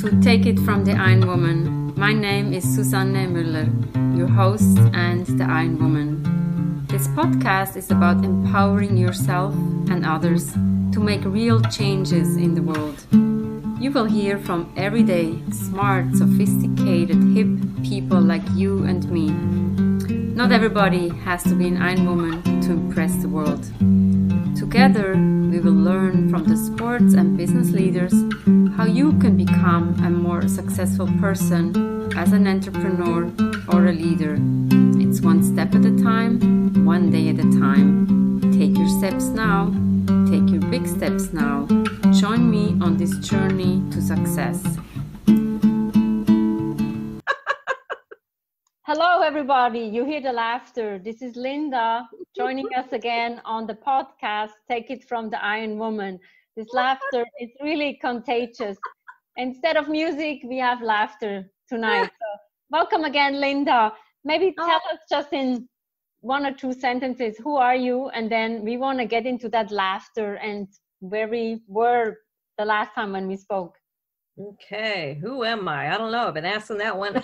to Take It from the Iron Woman. My name is Susanne Müller, your host and the Iron Woman. This podcast is about empowering yourself and others to make real changes in the world. You will hear from everyday, smart, sophisticated, hip people like you and me. Not everybody has to be an Iron Woman to impress the world. Together, we will learn from the sports and business leaders how you can become a more successful person as an entrepreneur or a leader. It's one step at a time, one day at a time. Take your steps now. Take your big steps now. Join me on this journey to success. Hello, everybody. You hear the laughter. This is Linda joining us again on the podcast, Take It from the Iron Woman. This laughter is really contagious. Instead of music, we have laughter tonight. So, welcome again, Linda. Maybe tell us just in one or two sentences, who are you? And then we want to get into that laughter and where we were the last time when we spoke. Okay, who am I? I don't know. I've been asking that one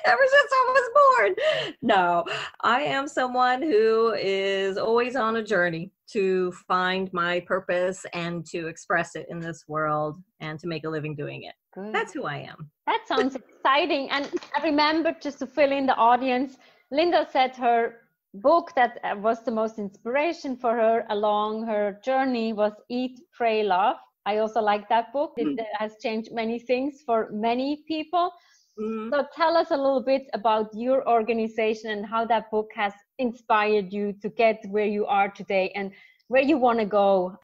ever since I was born. No, I am someone who is always on a journey to find my purpose and to express it in this world and to make a living doing it. Good. That's who I am. That sounds exciting. And I remember, just to fill in the audience, Linda said her book that was the most inspiration for her along her journey was Eat, Pray, Love. I also like that book. It has changed many things for many people. So tell us a little bit about your organization and how that book has inspired you to get where you are today and where you want to go.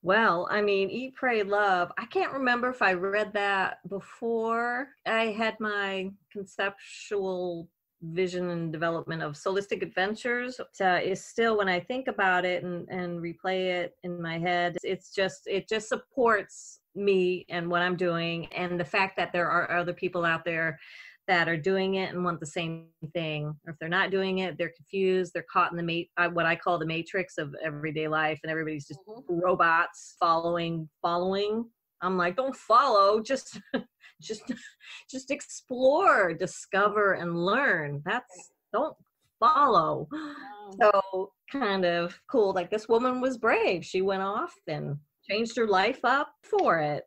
Well, I mean, Eat, Pray, Love. I can't remember if I read that before I had my conceptual vision and development of Solistic Adventures. Is still, when I think about it and replay it in my head, it just supports me and what I'm doing, and the fact that there are other people out there that are doing it and want the same thing. Or if they're not doing it, they're confused, they're caught in the what I call the matrix of everyday life, and everybody's just robots following. I'm like, don't follow, just explore, discover, and learn. Don't follow. So kind of cool. Like, this woman was brave. She went off and changed her life up for it.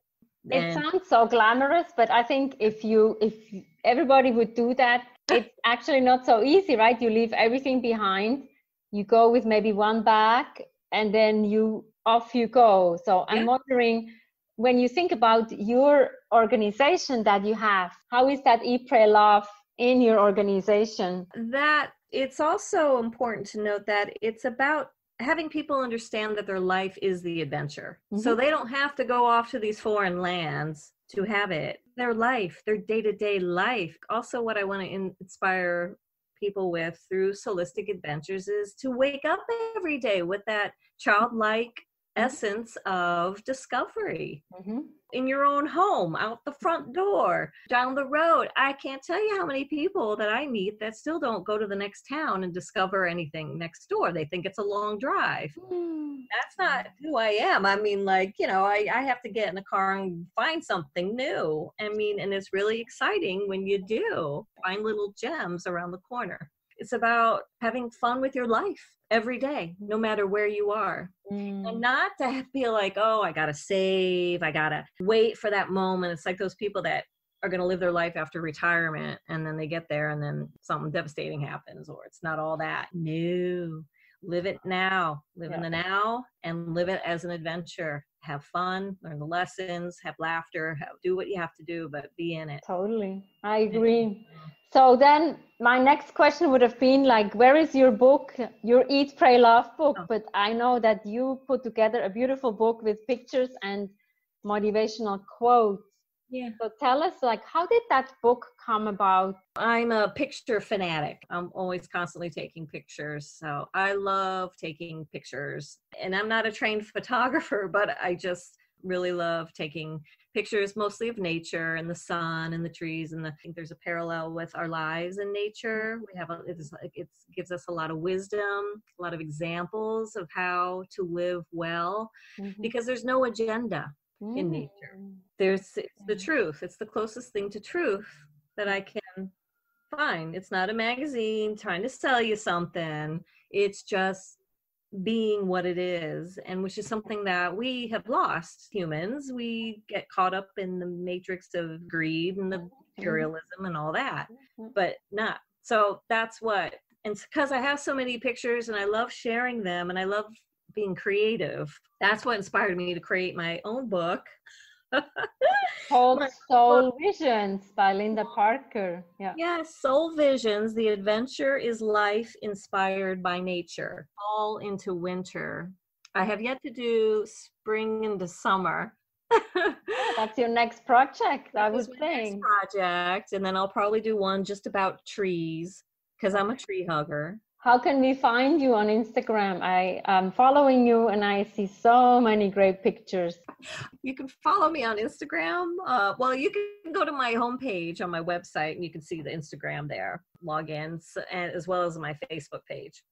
It sounds so glamorous, but I think if everybody would do that, it's actually not so easy, right? You leave everything behind. You go with maybe one bag, and then off you go. So I'm wondering, when you think about your organization that you have, how is that Eat, Pray, Love in your organization? That it's also important to note that it's about having people understand that their life is the adventure. So they don't have to go off to these foreign lands to have it. Their life, their day-to-day life. Also, what I want to inspire people with through Solistic Adventures is to wake up every day with that childlike essence of discovery in your own home, out the front door, down the road. I can't tell you how many people that I meet that still don't go to the next town and discover anything next door. They think it's a long drive. That's not who I am. I mean, like, I have to get in a car and find something new. I mean, and it's really exciting when you do find little gems around the corner. It's about having fun with your life every day, no matter where you are. And not to feel like, oh, I got to save, I got to wait for that moment. It's like those people that are going to live their life after retirement, and then they get there and then something devastating happens, or it's not all that. No, live it now, live in the now, and live it as an adventure. Have fun, learn the lessons, have laughter, do what you have to do, but be in it. Totally. I agree. So then my next question would have been like, where is your book, your Eat, Pray, Love book? But I know that you put together a beautiful book with pictures and motivational quotes. Yeah. So tell us, like, how did that book come about? I'm a picture fanatic. I'm always constantly taking pictures. So I love taking pictures. And I'm not a trained photographer, but I just really love taking pictures, mostly of nature and the sun and the trees. And I think there's a parallel with our lives in nature. We have it gives us a lot of wisdom, a lot of examples of how to live well, because there's no agenda. in nature. It's the truth. It's the closest thing to truth that I can find. It's not a magazine trying to sell you something. It's just being what it is, and which is something that we have lost. Humans, we get caught up in the matrix of greed and the materialism and all that, but not. So that's what, and because I have so many pictures and I love sharing them and I love being creative, that's what inspired me to create my own book called Soul Visions by Linda Parker. Yes, Soul Visions. The adventure is life inspired by nature, all into winter. I have yet to do spring into summer. That's your next project, I would think. Next project, and then I'll probably do one just about trees, because I'm a tree hugger. How can we find you on Instagram? I am following you and I see so many great pictures. You can follow me on Instagram. Well, you can go to my homepage on my website and you can see the Instagram there, logins, and as well as my Facebook page.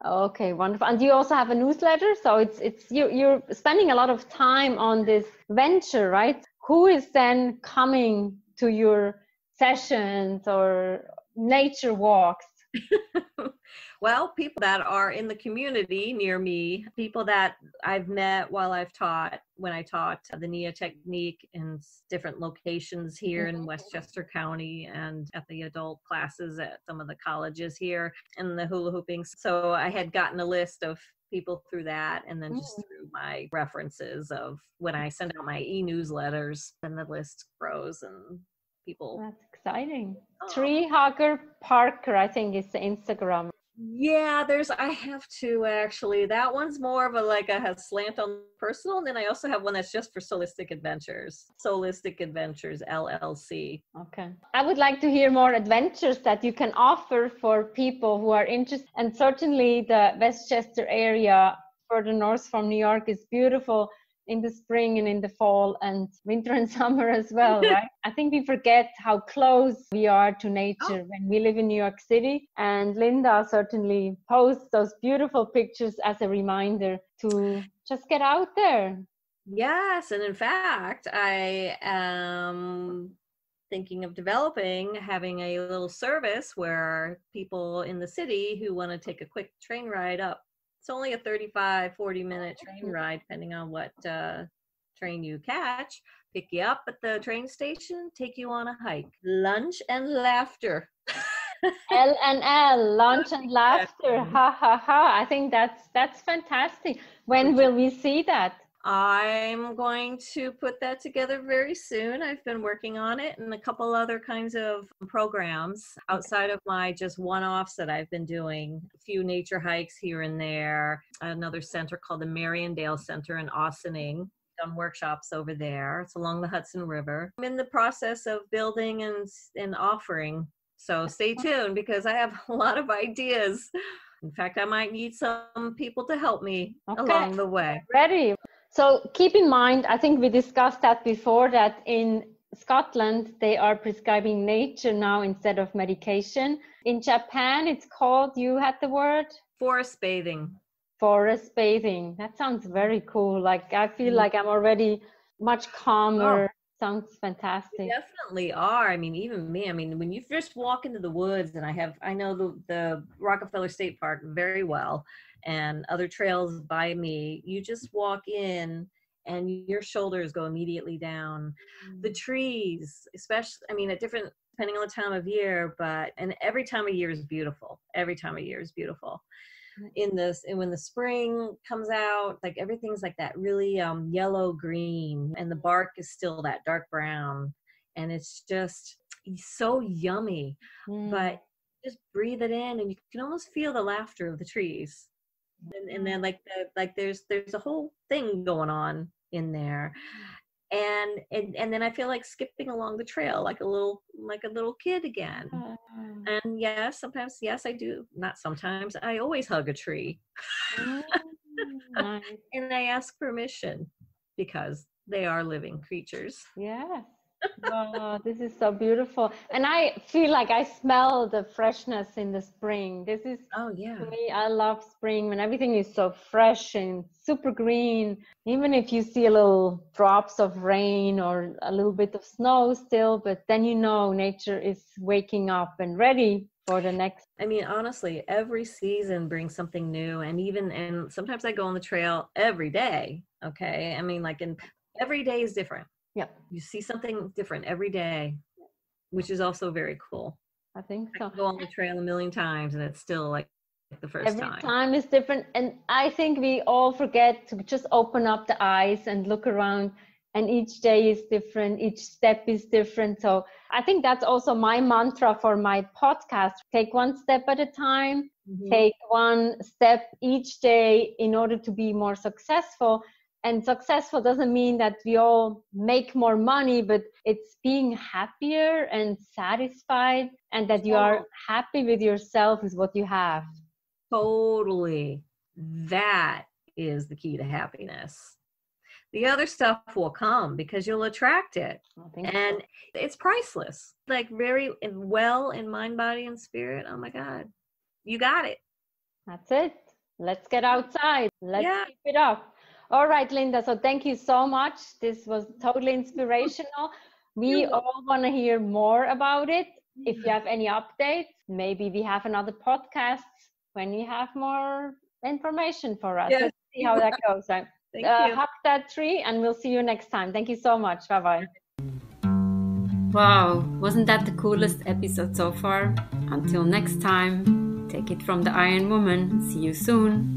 Okay, wonderful. And you also have a newsletter, so it's you're spending a lot of time on this venture, right? Who is then coming to your sessions or nature walks? Well, people that are in the community near me, people that I've met while when I taught the NIA technique in different locations here in Westchester County and at the adult classes at some of the colleges here and the hula hooping. So I had gotten a list of people through that, and then just through my references of when I send out my e-newsletters, then the list grows and people. That's exciting. Tree Hugger Parker, I think, is the Instagram. Yeah, I have two actually. That one's more of a slant on personal, and then I also have one that's just for Soulistic Adventures. Soulistic Adventures LLC. Okay. I would like to hear more adventures that you can offer for people who are interested. And certainly the Westchester area further north from New York is beautiful in the spring and in the fall and winter and summer as well, right? I think we forget how close we are to nature when we live in New York City. And Linda certainly posts those beautiful pictures as a reminder to just get out there. Yes, and in fact, I am thinking of having a little service where people in the city who want to take a quick train ride up. It's only a 35-40 minute train ride, depending on what train you catch. Pick you up at the train station, take you on a hike. Lunch and laughter. L&L, lunch and laughter. Ha ha ha. I think that's fantastic. When will we see that? I'm going to put that together very soon. I've been working on it and a couple other kinds of programs outside of my just one-offs that I've been doing. A few nature hikes here and there. Another center called the Mariondale Center in Ossining. Done workshops over there. It's along the Hudson River. I'm in the process of building and offering. So stay tuned because I have a lot of ideas. In fact, I might need some people to help me along the way. Ready. So keep in mind, I think we discussed that before, that in Scotland, they are prescribing nature now instead of medication. In Japan, it's called, you had the word? Forest bathing. Forest bathing. That sounds very cool. Like, I feel like I'm already much calmer. Sounds fantastic. You definitely are. I mean, even me, when you first walk into the woods, and I know the Rockefeller State Park very well, and other trails by me, you just walk in and your shoulders go immediately down. The trees, especially, depending on the time of year, and every time of year is beautiful. Every time of year is beautiful. And when the spring comes out, like everything's like that really yellow green, and the bark is still that dark brown, and it's just so yummy. But just breathe it in, and you can almost feel the laughter of the trees. And then there's a whole thing going on in there, and then I feel like skipping along the trail like a little kid again. And sometimes I do. Not sometimes. I always hug a tree. Nice. And I ask permission because they are living creatures. Yeah. Wow, this is so beautiful. And I feel like I smell the freshness in the spring. This is, Oh, yeah. to me, I love spring when everything is so fresh and super green. Even if you see a little drops of rain or a little bit of snow still, but then you know nature is waking up and ready for the next. I mean, honestly, every season brings something new. And sometimes I go on the trail every day. Okay. I mean, every day is different. Yeah, You see something different every day, which is also very cool. I think I so. can go on the trail a million times and it's still like the first Every time. time is different. And I think we all forget to just open up the eyes and look around. And each day is different. Each step is different. So I think that's also my mantra for my podcast. Take one step at a time. Mhm. Take one step each day in order to be more successful. And successful doesn't mean that we all make more money, but it's being happier and satisfied, and that you are happy with yourself with what you have. Totally. That is the key to happiness. The other stuff will come because you'll attract it. And it's priceless. Like very well in mind, body, and spirit. Oh my God. You got it. That's it. Let's get outside. Let's Yeah. keep it up. All right, Linda. So thank you so much. This was totally inspirational. We all want to hear more about it. If you have any updates, maybe we have another podcast when you have more information for us. Yes, Let's see how that goes. Thank you. Hug that tree, and we'll see you next time. Thank you so much. Bye-bye. Wow, wasn't that the coolest episode so far? Until next time, take it from the Iron Woman. See you soon.